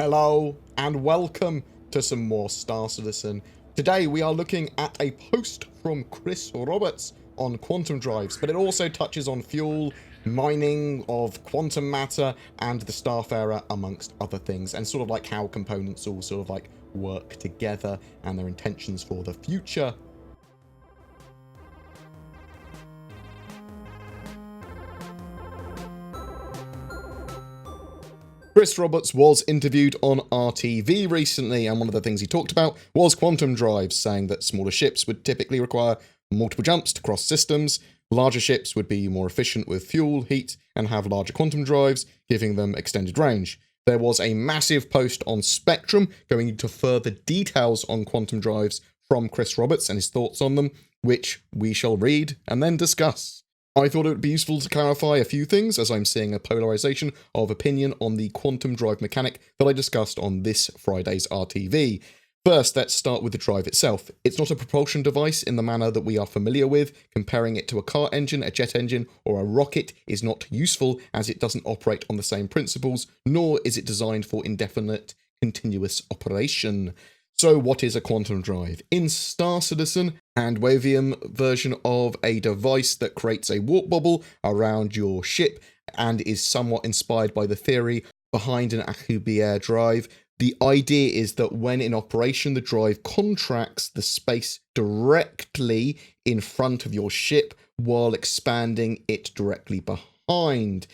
Hello and welcome to some more Star Citizen. Today we are looking at a post from Chris Roberts on quantum drives, but it also touches on fuel, mining of quantum matter, and the starfarer, amongst other things, and sort of like how components all sort of like work together and their intentions for the future. Chris Roberts was interviewed on RTV recently, and one of the things he talked about was quantum drives, saying that smaller ships would typically require multiple jumps to cross systems, larger ships would be more efficient with fuel, heat, and have larger quantum drives, giving them extended range. There was a massive post on Spectrum going into further details on quantum drives from Chris Roberts and his thoughts on them, which we shall read and then discuss. I thought it would be useful to clarify a few things, as I'm seeing a polarization of opinion on the quantum drive mechanic that I discussed on this Friday's RTV. First, let's start with the drive itself. It's not a propulsion device in the manner that we are familiar with. Comparing it to a car engine, a jet engine, or a rocket is not useful, as it doesn't operate on the same principles, nor is it designed for indefinite, continuous operation. So what is a quantum drive? In Star Citizen and Wavium version of a device that creates a warp bubble around your ship and is somewhat inspired by the theory behind an Alcubierre drive, the idea is that when in operation, the drive contracts the space directly in front of your ship while expanding it directly behind.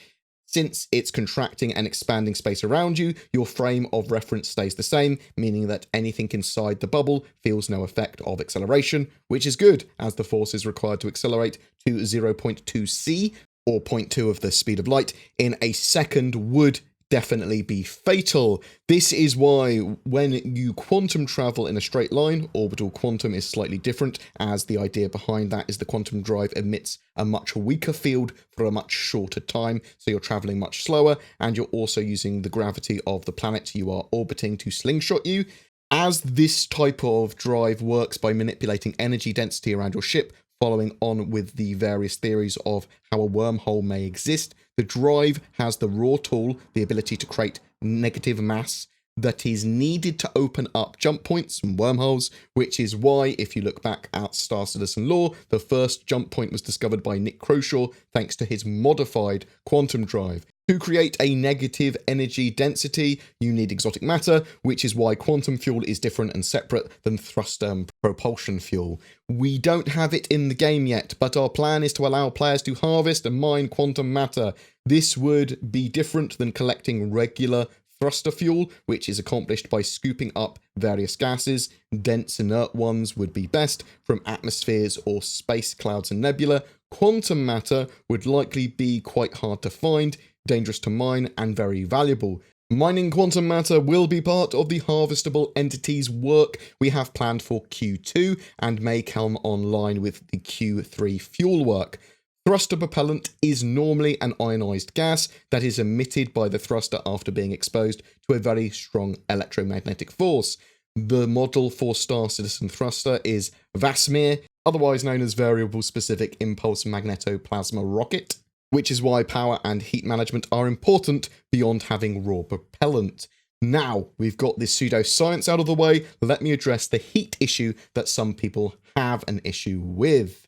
Since it's contracting and expanding space around you, your frame of reference stays the same, meaning that anything inside the bubble feels no effect of acceleration, which is good, as the force is required to accelerate to 0.2 c, or 0.2 of the speed of light, in a second would definitely be fatal. This is why when you quantum travel in a straight line, orbital quantum is slightly different, as the idea behind that is the quantum drive emits a much weaker field for a much shorter time, so you're traveling much slower, and you're also using the gravity of the planet you are orbiting to slingshot you. As this type of drive works by manipulating energy density around your ship, following on with the various theories of how a wormhole may exist, the drive has the raw tool, the ability to create negative mass, that is needed to open up jump points and wormholes, which is why, if you look back at Star Citizen lore, the first jump point was discovered by Nick Croshaw thanks to his modified quantum drive. To create a negative energy density, you need exotic matter, which is why quantum fuel is different and separate than thruster propulsion fuel. We don't have it in the game yet, but our plan is to allow players to harvest and mine quantum matter. This would be different than collecting regular thruster fuel, which is accomplished by scooping up various gases. Dense inert ones would be best from atmospheres or space clouds and nebula. Quantum matter would likely be quite hard to find, dangerous to mine, and very valuable. Mining quantum matter will be part of the harvestable entities work we have planned for Q2 and may come online with the Q3 fuel work. Thruster propellant is normally an ionized gas that is emitted by the thruster after being exposed to a very strong electromagnetic force. The model for Star Citizen thruster is VASMIR, otherwise known as Variable Specific Impulse Magnetoplasma Rocket, which is why power and heat management are important beyond having raw propellant. Now we've got this pseudoscience out of the way, let me address the heat issue that some people have an issue with.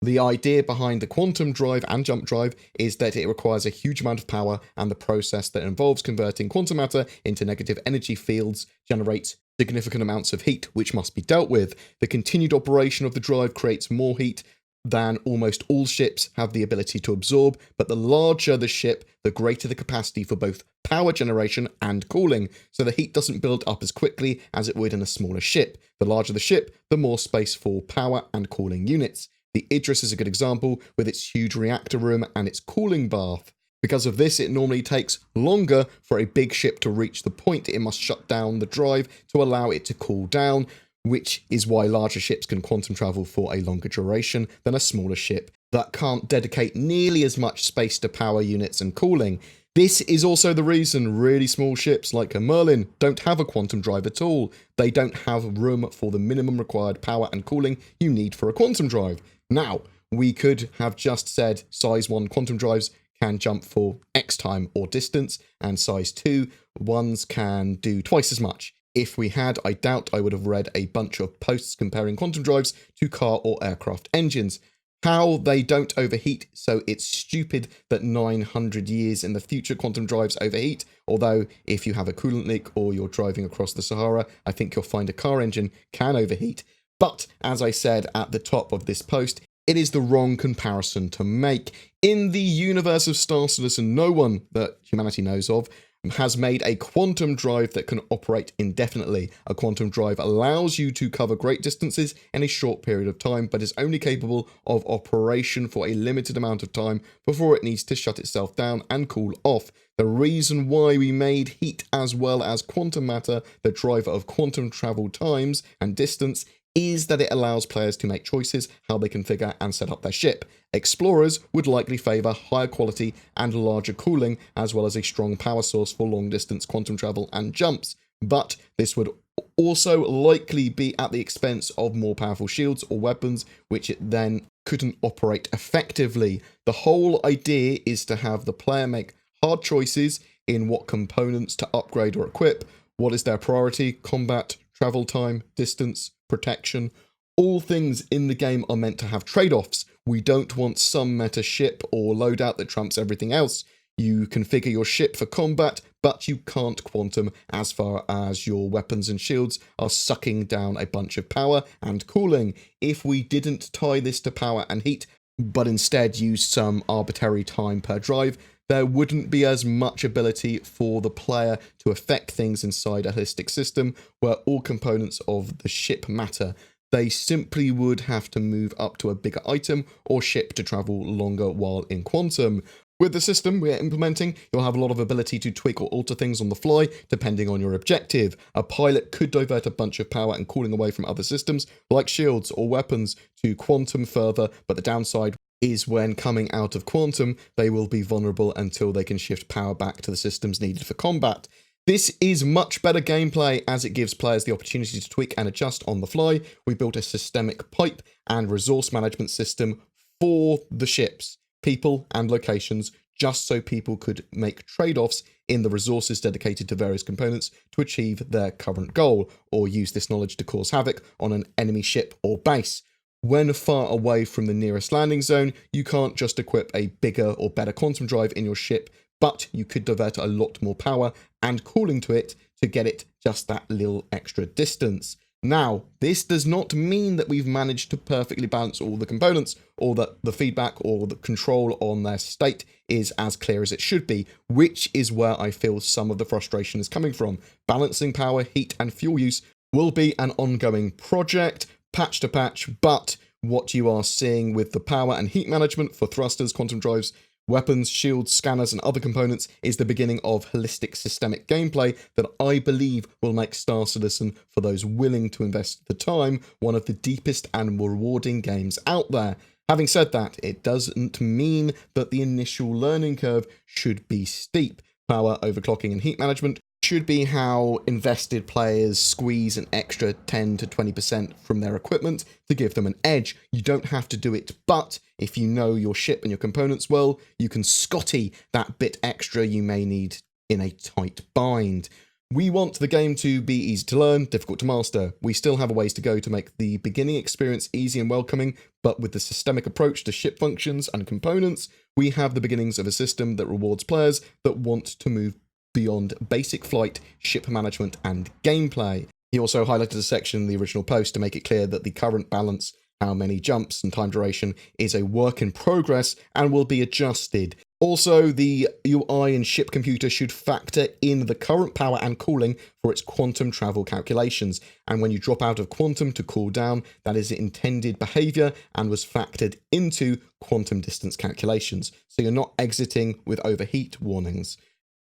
The idea behind the quantum drive and jump drive is that it requires a huge amount of power, and the process that involves converting quantum matter into negative energy fields generates significant amounts of heat, which must be dealt with. The continued operation of the drive creates more heat than almost all ships have the ability to absorb, but the larger the ship, the greater the capacity for both power generation and cooling, so the heat doesn't build up as quickly as it would in a smaller ship. The larger the ship, the more space for power and cooling units. The Idris is a good example, with its huge reactor room and its cooling bath. Because of this, it normally takes longer for a big ship to reach the point it must shut down the drive to allow it to cool down, which is why larger ships can quantum travel for a longer duration than a smaller ship that can't dedicate nearly as much space to power units and cooling. This is also the reason really small ships like a Merlin don't have a quantum drive at all. They don't have room for the minimum required power and cooling you need for a quantum drive. Now, we could have just said size 1 quantum drives can jump for X time or distance, and size 2 ones can do twice as much. If we had, I doubt I would have read a bunch of posts comparing quantum drives to car or aircraft engines. How they don't overheat, so it's stupid that 900 years in the future quantum drives overheat, although if you have a coolant leak or you're driving across the Sahara, I think you'll find a car engine can overheat. But, as I said at the top of this post, it is the wrong comparison to make. In the universe of Star Citizen, no one that humanity knows of has made a quantum drive that can operate indefinitely. A quantum drive allows you to cover great distances in a short period of time, but is only capable of operation for a limited amount of time before it needs to shut itself down and cool off. The reason why we made heat as well as quantum matter the driver of quantum travel times and distance is that it allows players to make choices how they configure and set up their ship. Explorers would likely favour higher quality and larger cooling, as well as a strong power source for long-distance quantum travel and jumps, but this would also likely be at the expense of more powerful shields or weapons, which it then couldn't operate effectively. The whole idea is to have the player make hard choices in what components to upgrade or equip. What is their priority? Combat, travel time, distance, protection. All things in the game are meant to have trade-offs. We don't want some meta ship or loadout that trumps everything else. You configure your ship for combat, but you can't quantum as far as your weapons and shields are sucking down a bunch of power and cooling. If we didn't tie this to power and heat, but instead use some arbitrary time per drive, there wouldn't be as much ability for the player to affect things inside a holistic system where all components of the ship matter. They simply would have to move up to a bigger item or ship to travel longer while in quantum. With the system we're implementing, you'll have a lot of ability to tweak or alter things on the fly, depending on your objective. A pilot could divert a bunch of power and cooling away from other systems, like shields or weapons, to quantum further, but the downside is when coming out of quantum, they will be vulnerable until they can shift power back to the systems needed for combat. This is much better gameplay as it gives players the opportunity to tweak and adjust on the fly. We built a systemic pipe and resource management system for the ships, people and locations, just so people could make trade-offs in the resources dedicated to various components to achieve their current goal, or use this knowledge to cause havoc on an enemy ship or base. When far away from the nearest landing zone, you can't just equip a bigger or better quantum drive in your ship, but you could divert a lot more power and cooling to it to get it just that little extra distance. Now, this does not mean that we've managed to perfectly balance all the components, or that the feedback or the control on their state is as clear as it should be, which is where I feel some of the frustration is coming from. Balancing power, heat, and fuel use will be an ongoing project, patch to patch, but what you are seeing with the power and heat management for thrusters, quantum drives, weapons, shields, scanners, and other components is the beginning of holistic systemic gameplay that I believe will make Star Citizen, for those willing to invest the time, one of the deepest and more rewarding games out there. Having said that, it doesn't mean that the initial learning curve should be steep. Power, overclocking, and heat management should be how invested players squeeze an extra 10 to 20% from their equipment to give them an edge. You don't have to do it, but if you know your ship and your components well, you can Scotty that bit extra you may need in a tight bind. We want the game to be easy to learn, difficult to master. We still have a ways to go to make the beginning experience easy and welcoming, but with the systemic approach to ship functions and components, we have the beginnings of a system that rewards players that want to move beyond basic flight, ship management, and gameplay. He also highlighted a section in the original post to make it clear that the current balance, how many jumps and time duration, is a work in progress and will be adjusted. Also, the UI and ship computer should factor in the current power and cooling for its quantum travel calculations, and when you drop out of quantum to cool down, that is intended behavior and was factored into quantum distance calculations, so you're not exiting with overheat warnings.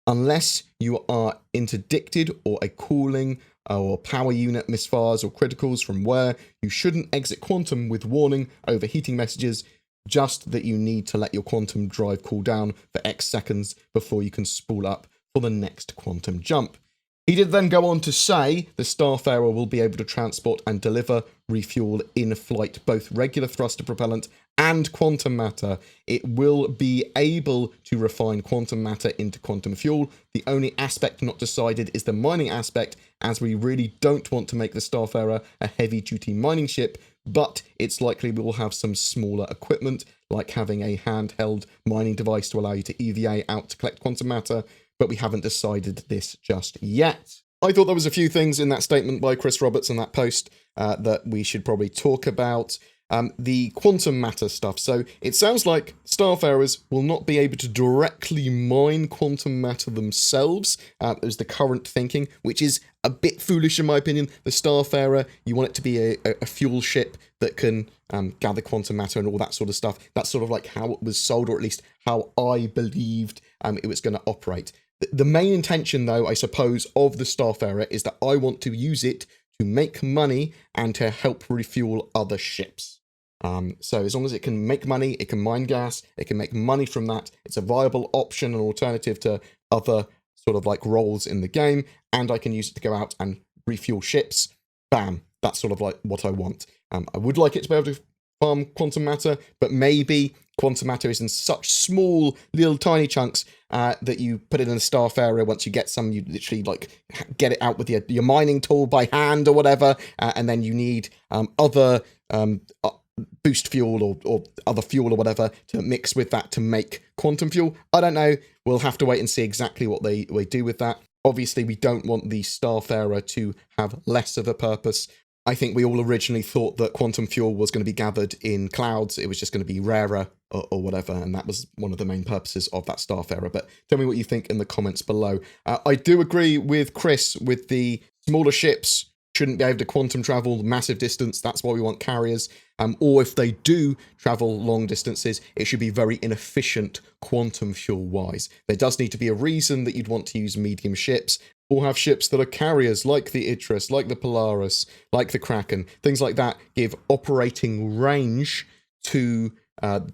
Unless you are interdicted or a cooling or power unit misfires or criticals from where, you shouldn't exit quantum with warning overheating messages, just that you need to let your quantum drive cool down for X seconds before you can spool up for the next quantum jump. He did then go on to say the starfarer will be able to transport and deliver refuel in flight, both regular thruster propellant and quantum matter. It will be able to refine quantum matter into quantum fuel. The only aspect not decided is the mining aspect, as we really don't want to make the starfarer a heavy-duty mining ship, but it's likely we will have some smaller equipment, like having a handheld mining device to allow you to EVA out to collect quantum matter, but we haven't decided this just yet. I thought there was a few things in that statement by Chris Roberts in that post that we should probably talk about. The quantum matter stuff. So it sounds like starfarers will not be able to directly mine quantum matter themselves, is the current thinking, which is a bit foolish in my opinion. The starfarer, you want it to be a fuel ship that can gather quantum matter and all that sort of stuff. That's sort of like how it was sold, or at least how I believed it was going to operate. The main intention, though, I suppose, of the starfarer is that I want to use it to make money and to help refuel other ships. So as long as it can make money, it can mine gas, it can make money from that, it's a viable option, an alternative to other sort of like roles in the game, and I can use it to go out and refuel ships. Bam, that's sort of like what I want. I would like it to be able to farm quantum matter, but maybe quantum matter is in such small, little tiny chunks that you put it in a starfarer. Once you get some, you literally like get it out with your mining tool by hand or whatever, and then you need other boost fuel or other fuel or whatever to mix with that to make quantum fuel. I don't know. We'll have to wait and see exactly what they do with that. Obviously, we don't want the starfarer to have less of a purpose. I think we all originally thought that quantum fuel was going to be gathered in clouds. It was just going to be rarer or whatever, and that was one of the main purposes of that starfarer. But tell me what you think in the comments below. I do agree with Chris with the smaller ships shouldn't be able to quantum travel massive distance. That's why we want carriers. Or if they do travel long distances, it should be very inefficient quantum fuel wise. There does need to be a reason that you'd want to use medium ships, or have ships that are carriers like the Idris, like the Polaris, like the Kraken. Things like that give operating range to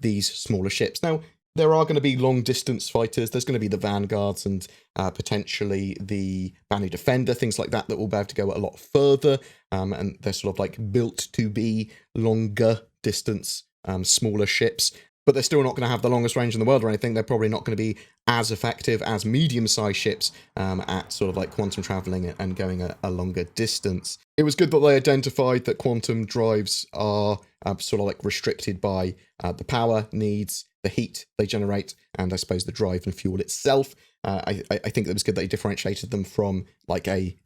these smaller ships. Now, there are going to be long-distance fighters. There's going to be the Vanguards and potentially the Banu Defender, things like that will be able to go a lot further. And they're sort of like built to be longer distance, smaller ships. But they're still not going to have the longest range in the world or anything. They're probably not going to be as effective as medium-sized ships at sort of like quantum traveling and going a longer distance. It was good that they identified that quantum drives are sort of like restricted by the power needs, the heat they generate, and I suppose the drive and fuel itself. I think it was good that they differentiated them from like a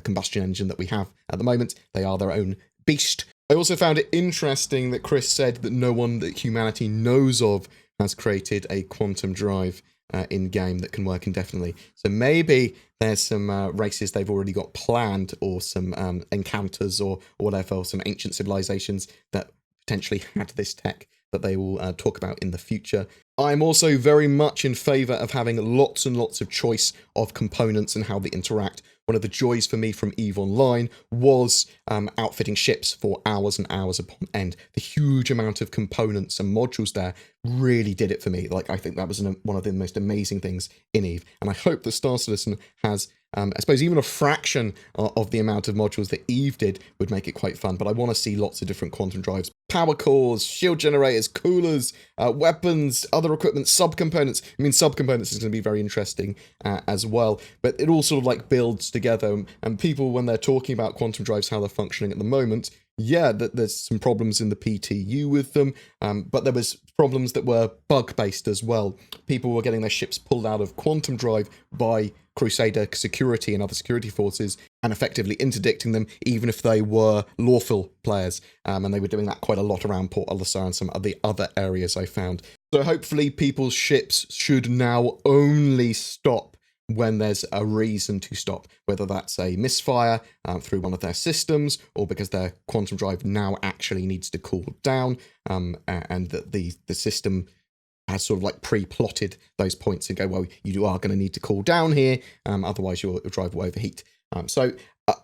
combustion engine that we have at the moment. They are their own beast. I also found it interesting that Chris said that no one that humanity knows of has created a quantum drive in-game that can work indefinitely. So maybe there's some races they've already got planned, or some encounters or whatever, or some ancient civilizations that potentially had this tech that they will talk about in the future. I'm also very much in favour of having lots and lots of choice of components and how they interact. One of the joys for me from EVE Online was outfitting ships for hours and hours upon end. The huge amount of components and modules there really did it for me. Like, I think that was one of the most amazing things in EVE. And I hope that Star Citizen has, I suppose, even a fraction of the amount of modules that EVE did would make it quite fun. But I want to see lots of different quantum drives, power cores, shield generators, coolers, weapons, other equipment, subcomponents. I mean, subcomponents is going to be very interesting as well. But it all sort of like builds together. And people, when they're talking about quantum drives, how they're functioning at the moment, yeah, there's some problems in the PTU with them, but there was problems that were bug-based as well. People were getting their ships pulled out of quantum drive by Crusader security and other security forces, and effectively interdicting them, even if they were lawful players. And they were doing that quite a lot around Port Olisar and some of the other areas I found. So hopefully people's ships should now only stop when there's a reason to stop, whether that's a misfire through one of their systems, or because their quantum drive now actually needs to cool down, and that the system has sort of like pre-plotted those points and go, well, you are going to need to cool down here, otherwise your drive will overheat. So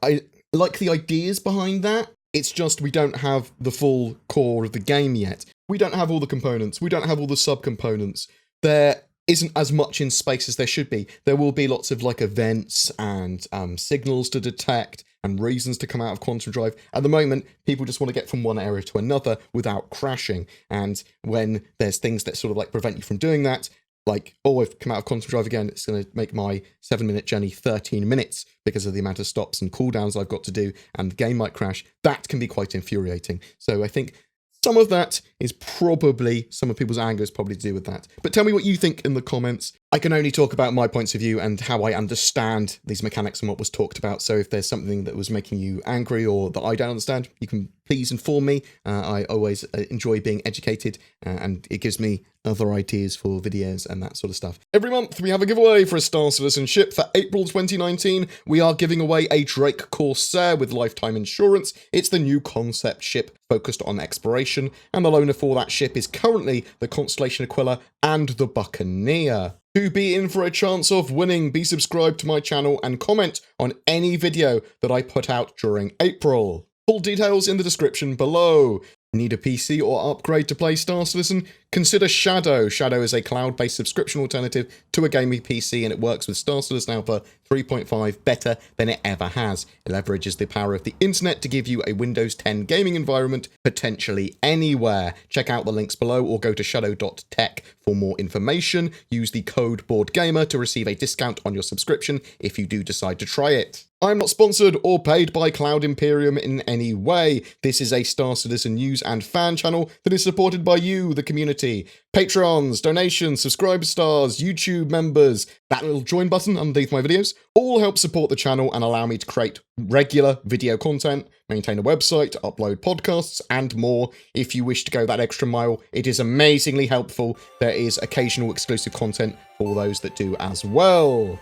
I like the ideas behind that. It's just we don't have the full core of the game yet. We don't have all the components. We don't have all the subcomponents. They're isn't as much in space as there should be. There will be lots of like events and signals to detect and reasons to come out of quantum drive. At the moment, people just want to get from one area to another without crashing. And when there's things that sort of like prevent you from doing that, like, oh, I've come out of quantum drive again, it's going to make my 7-minute journey 13 minutes because of the amount of stops and cooldowns I've got to do, and the game might crash. That can be quite infuriating. So I think some of that is probably, some of people's anger is probably to do with that. But tell me what you think in the comments. I can only talk about my points of view and how I understand these mechanics and what was talked about. So if there's something that was making you angry or that I don't understand, you can please inform me. I always enjoy being educated and it gives me other ideas for videos and that sort of stuff. Every month we have a giveaway for a Star Citizen ship. For April 2019, we are giving away a Drake Corsair with lifetime insurance. It's the new concept ship focused on exploration, and the loaner for that ship is currently the Constellation Aquila and the Buccaneer. To be in for a chance of winning, be subscribed to my channel and comment on any video that I put out during April. Full details in the description below. Need a PC or upgrade to play Star Citizen? Consider Shadow. Shadow is a cloud-based subscription alternative to a gaming PC, and it works with Star Citizen Alpha 3.5 better than it ever has. It leverages the power of the internet to give you a Windows 10 gaming environment potentially anywhere. Check out the links below or go to shadow.tech for more information. Use the code BoredGamer to receive a discount on your subscription if you do decide to try it. I'm not sponsored or paid by Cloud Imperium in any way. This is a Star Citizen news and fan channel that is supported by you, the community. Patrons, donations, subscriber stars, YouTube members, that little join button underneath my videos, all help support the channel and allow me to create regular video content, maintain a website, upload podcasts, and more. If you wish to go that extra mile, it is amazingly helpful. There is occasional exclusive content for those that do as well.